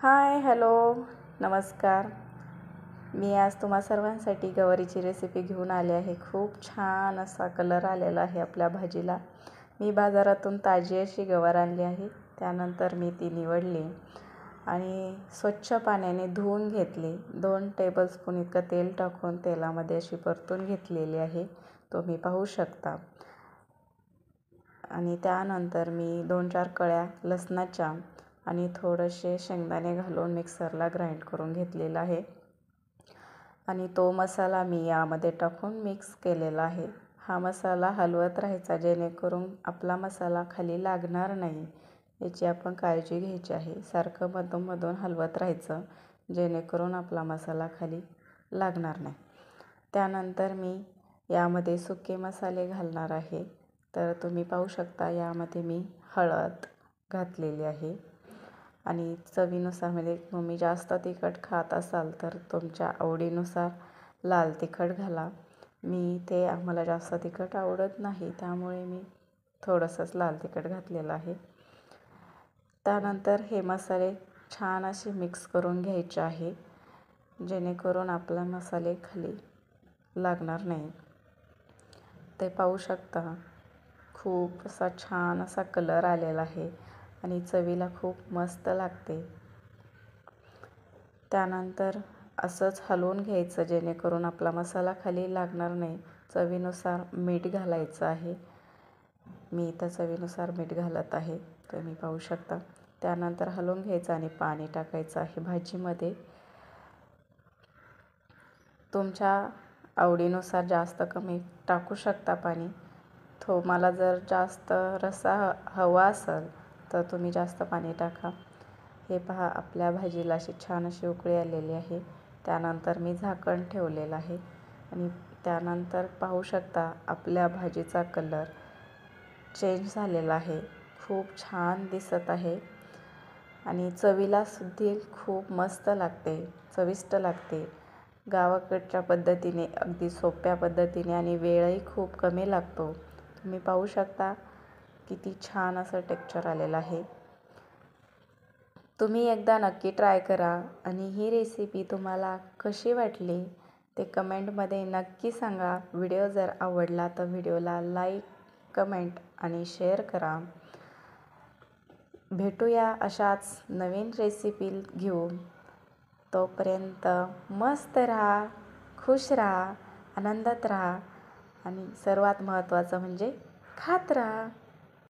हाय, hello, नमस्कार. मी आज तुम्हा सर्वांसाठी गवारीची रेसिपी घेऊन आले आहे. खूप छान असा कलर आलेला आहे आपल्या भाजीला. मी बाजारातून ताजी अशी गवार आणली आहे. त्यानंतर मी ती निवडली आणि स्वच्छ पाण्याने धुवून घेतली. 2 टेबलस्पून इतकं तेल टाकून तेलामध्ये अशी परतून घेतलेली आहे, तुम्ही पाहू शकता. आणि त्यानंतर मी 2-4 कळ्या लसणाच्या आणि थोडेसे शेंगदाणे घालून मिक्सरला ग्राइंड करून घेतलेला आहे आणि तो मसाला मी यामध्ये टाकून मिक्स केलेला आहे. हा मसाला हलवत राहायचा जेणेकरून आपला मसाला खाली लागणार नाही, याची आपण काळजी घ्यायची आहे. सारखं मधून हलवत राहायचं जेणेकरून आपला मसाला खाली लागणार नाही. त्यानंतर मी यामध्ये सुके मसाले घालणार आहे. तर तुम्ही पाहू शकता यामध्ये मी हळद घातलेली आहे आणि चवीनुसार, म्हणजे तुम्ही जास्त तिखट खात असाल तर तुमच्या आवडीनुसार लाल तिखट घाला. आम्हाला जास्त तिखट आवडत नाही, त्यामुळे मी थोडंसंच लाल तिखट घातलेलं आहे. त्यानंतर हे मसाले छान असे मिक्स करून घ्यायचे आहे जेणेकरून आपला मसाले खाली लागणार नाही. ते पाहू शकता, खूप असा छान असा कलर आलेला आहे आणि चवीला खूप मस्त लागते. त्यानंतर असंच हलवून घ्यायचं जेणेकरून आपला मसाला खाली लागणार नाही. चवीनुसार मीठ घालायचं आहे. मी इथं चवीनुसार मीठ घालत आहे, तुम्ही पाहू शकता. त्यानंतर हलवून घ्यायचं आणि पाणी टाकायचं आहे भाजीमध्ये. तुमच्या आवडीनुसार जास्त कमी टाकू शकता पाणी. मला जर जास्त रस्सा हवा असेल तर तुम्ही जास्त पाणी टाका. हे पहा, आपल्या भाजीला छान अशी उकळी आलेली आहे. त्यानंतर मी झाकण ठेवलेलं आहे आणि त्यानंतर पाहू शकता आपल्या भाजीचा कलर चेंज झालेला आहे. खूप छान दिसत आहे आणि चवीला सुद्धा खूप मस्त लागते, चविष्ट लागते. गावाकडच्या पद्धतीने, अगदी सोप्या पद्धतीने आणि वेळही खूप कमी लागतो. तुम्ही पाहू शकता किती छान असं टेक्स्चर आलेलं आहे. तुम्ही एकदा नक्की ट्राय करा आणि ही रेसिपी तुम्हाला कशी वाटली ते कमेंटमध्ये नक्की सांगा. व्हिडिओ जर आवडला तर व्हिडिओला लाईक, कमेंट आणि शेअर करा. भेटूया अशाच नवीन रेसिपी घेऊन. तोपर्यंत मस्त राहा, खुश राहा, आनंदात राहा आणि सर्वात महत्त्वाचं म्हणजे खात राहा.